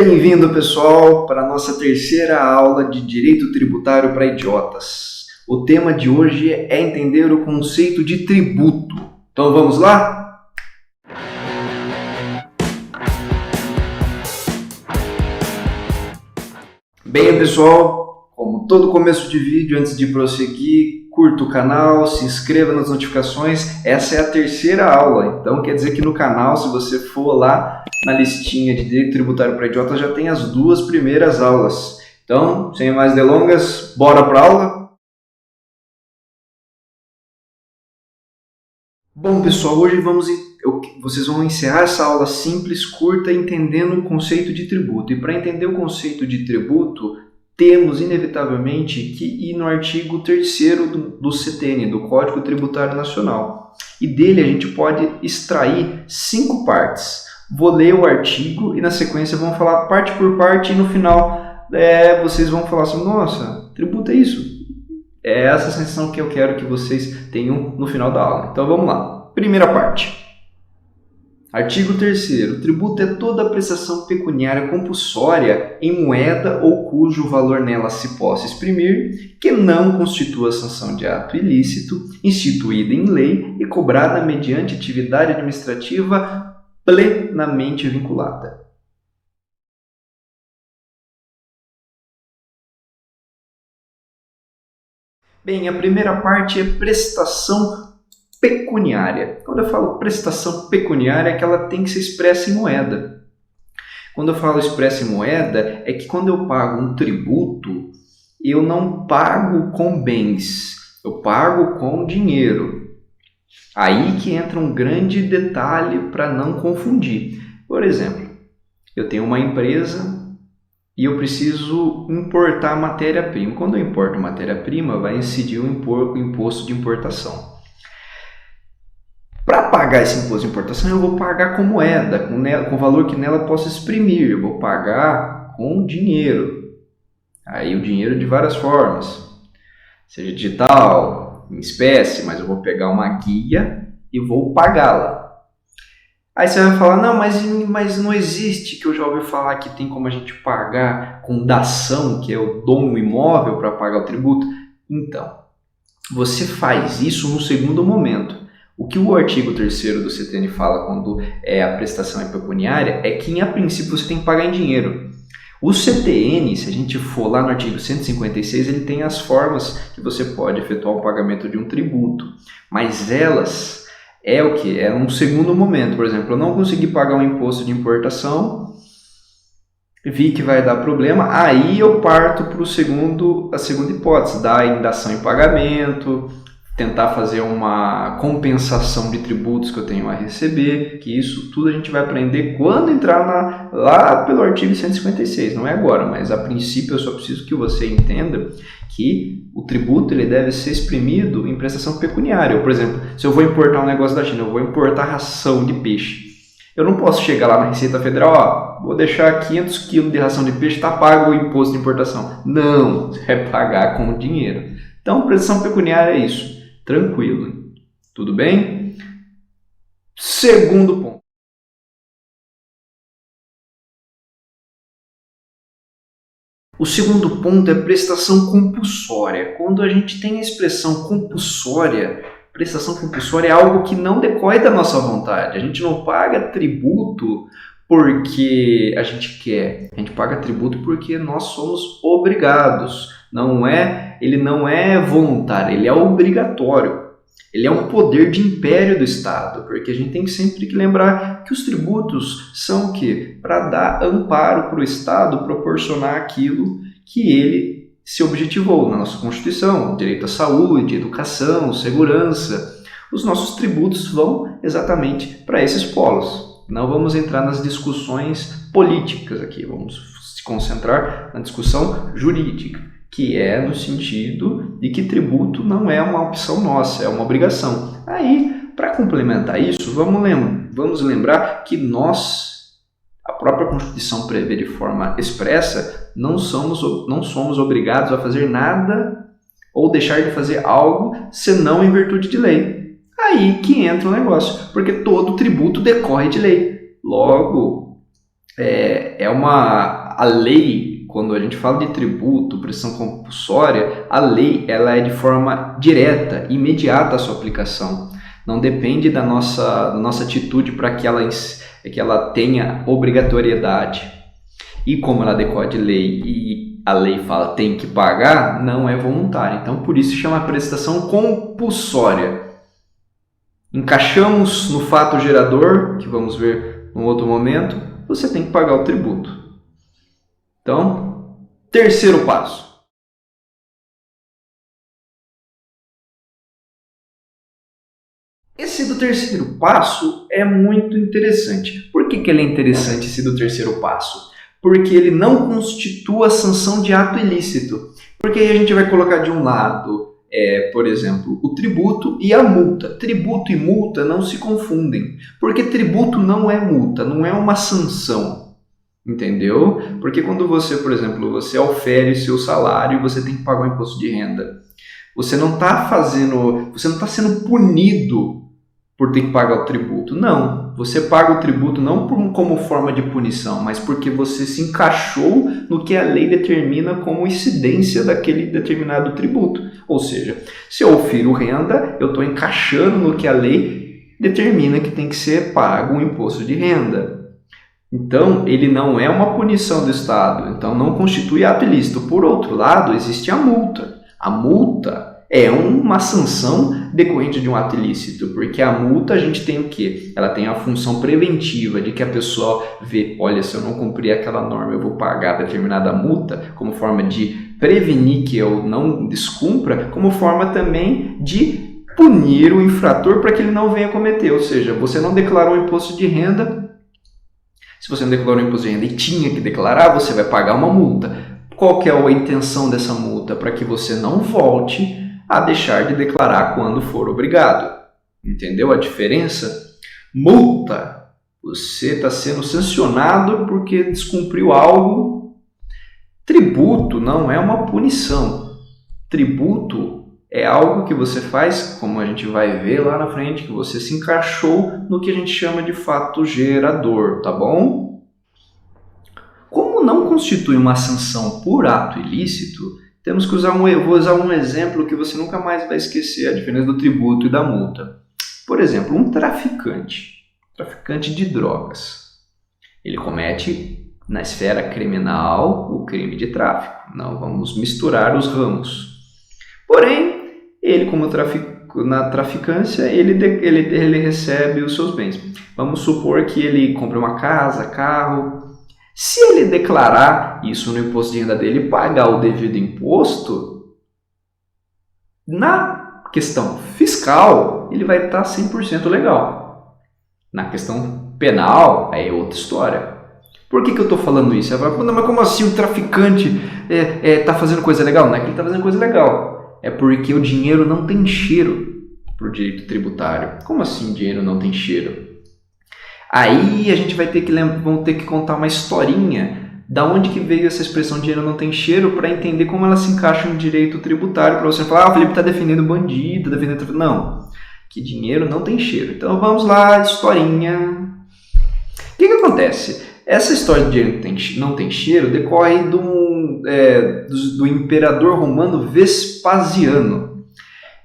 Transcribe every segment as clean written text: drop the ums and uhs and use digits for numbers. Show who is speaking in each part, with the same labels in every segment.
Speaker 1: Bem-vindo, pessoal, para a nossa terceira aula de Direito Tributário para Idiotas. O tema de hoje é entender o conceito de tributo. Então vamos lá? Bem, pessoal, como todo começo de vídeo, antes de prosseguir, curta o canal, se inscreva nas notificações. Essa é a terceira aula, então quer dizer que no canal, se você for lá na listinha de Direito Tributário para Idiotas, já tem as duas primeiras aulas. Então, sem mais delongas, bora para a aula? Bom, pessoal, hoje vocês vão encerrar essa aula simples, curta, entendendo o conceito de tributo. E para entender o conceito de tributo, temos, inevitavelmente, que ir no artigo 3º do CTN, do Código Tributário Nacional. E dele a gente pode extrair 5 partes. Vou ler o artigo e, na sequência, vamos falar parte por parte e, no final, vocês vão falar assim, nossa, tributo é isso. É essa sensação que eu quero que vocês tenham no final da aula. Então, vamos lá. Primeira parte. Artigo 3º. Tributo é toda prestação pecuniária compulsória em moeda ou cujo valor nela se possa exprimir, que não constitua sanção de ato ilícito, instituída em lei e cobrada mediante atividade administrativa plenamente vinculada. Bem, a primeira parte é prestação pecuniária. Quando eu falo prestação pecuniária, é que ela tem que ser expressa em moeda. Quando eu falo expressa em moeda, é que quando eu pago um tributo, eu não pago com bens, eu pago com dinheiro. Aí que entra um grande detalhe para não confundir. Por exemplo, eu tenho uma empresa e eu preciso importar matéria-prima. Quando eu importo matéria-prima, vai incidir o imposto de importação. Para pagar esse imposto de importação, eu vou pagar com moeda, com o valor que nela possa exprimir. Eu vou pagar com dinheiro. Aí o dinheiro de várias formas, seja digital, em espécie, mas eu vou pegar uma guia e vou pagá-la. Aí você vai falar, não, mas não existe, que eu já ouvi falar que tem como a gente pagar com dação, que é o dom imóvel para pagar o tributo. Então, você faz isso no segundo momento. O que o artigo 3º do CTN fala quando a prestação é pecuniária é que, a princípio, você tem que pagar em dinheiro. O CTN, se a gente for lá no artigo 156, ele tem as formas que você pode efetuar o pagamento de um tributo. Mas elas é o que? É um segundo momento. Por exemplo, eu não consegui pagar um imposto de importação, vi que vai dar problema, aí eu parto para a segunda hipótese, da indação em pagamento, tentar fazer uma compensação de tributos que eu tenho a receber, que isso tudo a gente vai aprender quando entrar lá pelo artigo 156, não é agora, mas a princípio eu só preciso que você entenda que o tributo ele deve ser exprimido em prestação pecuniária. Por exemplo, se eu vou importar um negócio da China, eu vou importar ração de peixe. Eu não posso chegar lá na Receita Federal, vou deixar 500 kg de ração de peixe, está pago o imposto de importação. Não, você vai pagar com dinheiro. Então, prestação pecuniária é isso. Tranquilo. Tudo bem? Segundo ponto. O segundo ponto é prestação compulsória. Quando a gente tem a expressão compulsória, prestação compulsória é algo que não decorre da nossa vontade. A gente não paga tributo porque a gente quer. A gente paga tributo porque nós somos obrigados. Ele não é voluntário, ele é obrigatório. Ele é um poder de império do Estado, porque a gente tem sempre que lembrar que os tributos são o quê? Para dar amparo para o Estado proporcionar aquilo que ele se objetivou na nossa Constituição, direito à saúde, educação, segurança. Os nossos tributos vão exatamente para esses polos. Não vamos entrar nas discussões políticas aqui, vamos se concentrar na discussão jurídica, que é no sentido de que tributo não é uma opção nossa, é uma obrigação. Aí, para complementar isso, vamos lembrar que a própria Constituição prevê de forma expressa, não somos obrigados a fazer nada ou deixar de fazer algo senão em virtude de lei. Aí que entra o negócio, porque todo tributo decorre de lei. Logo, a lei, quando a gente fala de tributo, prestação compulsória, a lei ela é de forma direta, imediata a sua aplicação. Não depende da nossa atitude para que ela tenha obrigatoriedade. E como ela decorre de lei e a lei fala tem que pagar, não é voluntária. Então, por isso chama prestação compulsória. Encaixamos no fato gerador, que vamos ver num outro momento, você tem que pagar o tributo. Então, terceiro passo. Esse do terceiro passo é muito interessante. Por que ele é interessante, esse do terceiro passo? Porque ele não constitua sanção de ato ilícito. Porque aí a gente vai colocar de um lado, por exemplo, o tributo e a multa. Tributo e multa não se confundem. Porque tributo não é multa, não é uma sanção. Entendeu? Porque quando você, por exemplo, você ofere seu salário e você tem que pagar o imposto de renda, você não está sendo punido por ter que pagar o tributo. Não, você paga o tributo não como forma de punição, mas porque você se encaixou no que a lei determina como incidência daquele determinado tributo. Ou seja, se eu ofiro renda, eu estou encaixando no que a lei determina que tem que ser pago um imposto de renda. Então, ele não é uma punição do Estado, então não constitui ato ilícito. Por outro lado, existe a multa. A multa é uma sanção decorrente de um ato ilícito, porque a multa a gente tem o quê? Ela tem a função preventiva de que a pessoa vê, olha, se eu não cumprir aquela norma, eu vou pagar determinada multa, como forma de prevenir que eu não descumpra, como forma também de punir o infrator para que ele não venha cometer. Ou seja, você não declarou um imposto de renda, se você não declarou um imposto de renda e tinha que declarar, você vai pagar uma multa. Qual que é a intenção dessa multa? Para que você não volte a deixar de declarar quando for obrigado. Entendeu a diferença? Multa. Você está sendo sancionado porque descumpriu algo. Tributo não é uma punição. Tributo é algo que você faz, como a gente vai ver lá na frente, que você se encaixou no que a gente chama de fato gerador, tá bom? Como não constitui uma sanção por ato ilícito, temos que vou usar um exemplo que você nunca mais vai esquecer, a diferença do tributo e da multa. Por exemplo, um traficante de drogas, ele comete na esfera criminal o crime de tráfico. Não vamos misturar os ramos. Porém, ele na traficância, ele recebe os seus bens. Vamos supor que ele compre uma casa, carro. Se ele declarar isso no imposto de renda dele e pagar o devido imposto, na questão fiscal, ele vai estar 100% legal. Na questão penal, aí é outra história. Por que eu estou falando isso? Você vai falar, mas como assim o traficante está fazendo coisa legal? Não é que ele está fazendo coisa legal. É porque o dinheiro não tem cheiro para o direito tributário. Como assim dinheiro não tem cheiro? Aí a gente vão ter que contar uma historinha da onde que veio essa expressão dinheiro não tem cheiro para entender como ela se encaixa no direito tributário, para você falar, o Felipe está defendendo bandido, não, que dinheiro não tem cheiro. Então vamos lá, historinha. O que acontece? Essa história de dinheiro não tem cheiro decorre do imperador romano Vespasiano.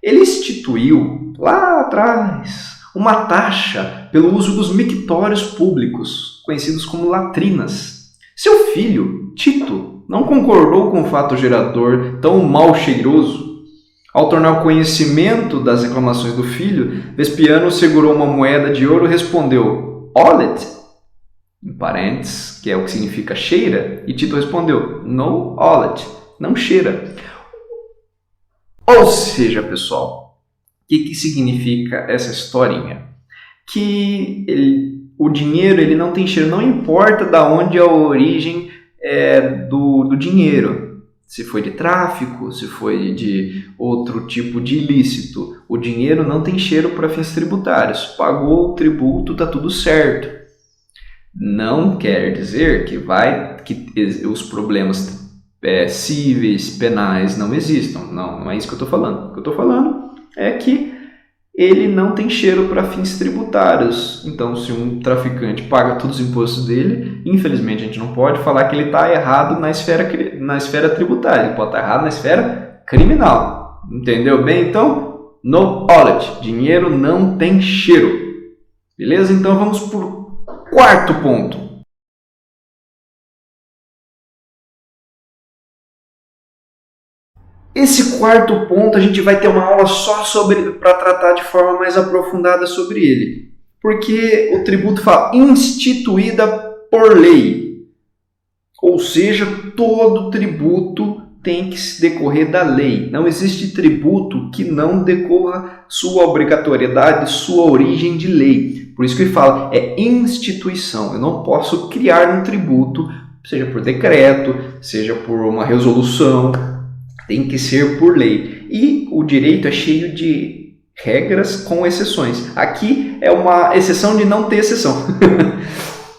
Speaker 1: Ele instituiu lá atrás uma taxa pelo uso dos mictórios públicos, conhecidos como latrinas. Seu filho, Tito, não concordou com o fato gerador tão mal cheiroso. Ao tornar conhecimento das reclamações do filho, Vespasiano segurou uma moeda de ouro e respondeu, olet, em parênteses, que é o que significa cheira, e Tito respondeu, no olet, não cheira. Ou seja, pessoal, o que significa essa historinha? Que o dinheiro ele não tem cheiro, não importa de onde é a origem do dinheiro. Se foi de tráfico, se foi de outro tipo de ilícito. O dinheiro não tem cheiro para fins tributários. Pagou o tributo, está tudo certo. Não quer dizer que os problemas cíveis, penais não existam. Não é isso que eu estou falando. O que eu estou falando é que ele não tem cheiro para fins tributários. Então, se um traficante paga todos os impostos dele, infelizmente a gente não pode falar que ele está errado na esfera tributária, ele pode estar errado na esfera criminal. Entendeu bem? Então, no audit, dinheiro não tem cheiro. Beleza? Então vamos para o quarto ponto. Esse quarto ponto a gente vai ter uma aula só para tratar de forma mais aprofundada sobre ele. Porque o tributo fala instituída por lei. Ou seja, todo tributo tem que se decorrer da lei. Não existe tributo que não decorra sua obrigatoriedade, sua origem de lei. Por isso que ele fala, é instituição. Eu não posso criar um tributo, seja por decreto, seja por uma resolução. Tem que ser por lei. E o direito é cheio de regras com exceções. Aqui é uma exceção de não ter exceção.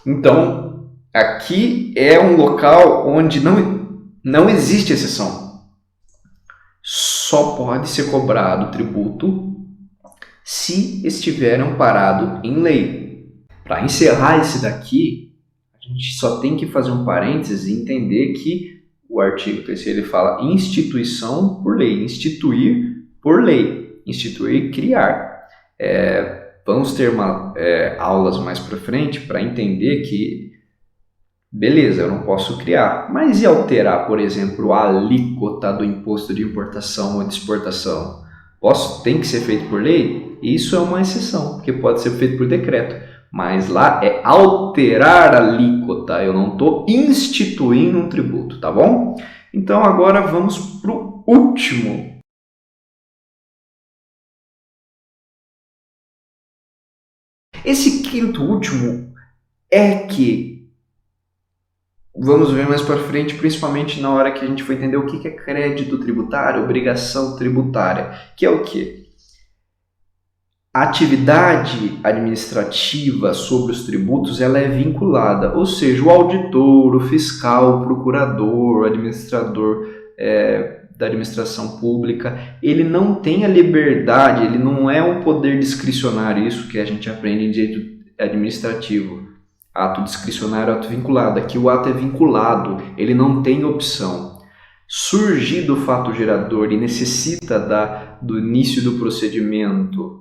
Speaker 1: Então, aqui é um local onde não existe exceção. Só pode ser cobrado tributo se estiver amparado em lei. Para encerrar esse daqui, a gente só tem que fazer um parênteses e entender que o artigo 3º ele fala instituição por lei, instituir por lei, instituir, criar. Vamos ter aulas mais para frente para entender que, beleza, eu não posso criar, mas e alterar, por exemplo, a alíquota do imposto de importação ou de exportação? Tem que ser feito por lei? Isso é uma exceção, porque pode ser feito por decreto. Mas lá é alterar a alíquota, eu não estou instituindo um tributo, tá bom? Então agora vamos para o último. Esse quinto último é que, vamos ver mais para frente, principalmente na hora que a gente for entender o que é crédito tributário, obrigação tributária, que é o quê? A atividade administrativa sobre os tributos ela é vinculada, ou seja, o auditor, o fiscal, o procurador, o administrador da administração pública, ele não tem a liberdade, ele não é um poder discricionário, isso que a gente aprende em direito administrativo. Ato discricionário, ato vinculado. Aqui o ato é vinculado, ele não tem opção. Surgido o fato gerador e necessita do início do procedimento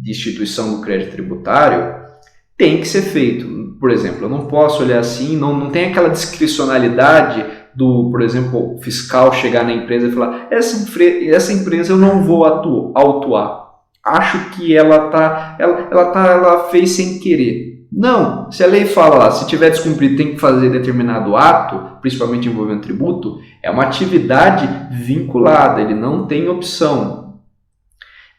Speaker 1: de instituição do crédito tributário, tem que ser feito. Por exemplo, eu não posso olhar assim, não tem aquela discricionalidade do, por exemplo, o fiscal chegar na empresa e falar, essa empresa eu não vou autuar. Acho que ela fez sem querer. Não, se a lei fala lá, se tiver descumprido tem que fazer determinado ato, principalmente envolvendo tributo, é uma atividade vinculada, ele não tem opção.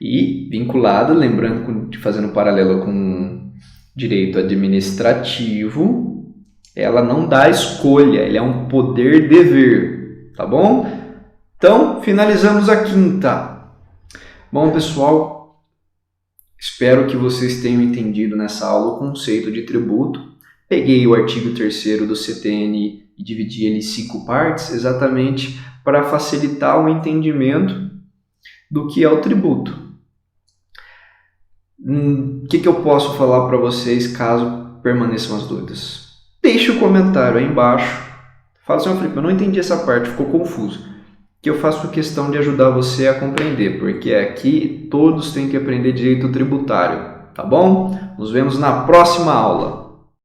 Speaker 1: E vinculada, lembrando, fazendo paralelo com direito administrativo, ela não dá escolha, ele é um poder-dever, tá bom? Então, finalizamos a quinta. Bom, pessoal, espero que vocês tenham entendido nessa aula o conceito de tributo. Peguei o artigo 3º do CTN e dividi ele em 5 partes, exatamente para facilitar o entendimento do que é o tributo. O que eu posso falar para vocês caso permaneçam as dúvidas? Deixe o comentário aí embaixo. Fala assim, Felipe, eu não entendi essa parte, ficou confuso. Que eu faço questão de ajudar você a compreender, porque aqui todos têm que aprender direito tributário, tá bom? Nos vemos na próxima aula.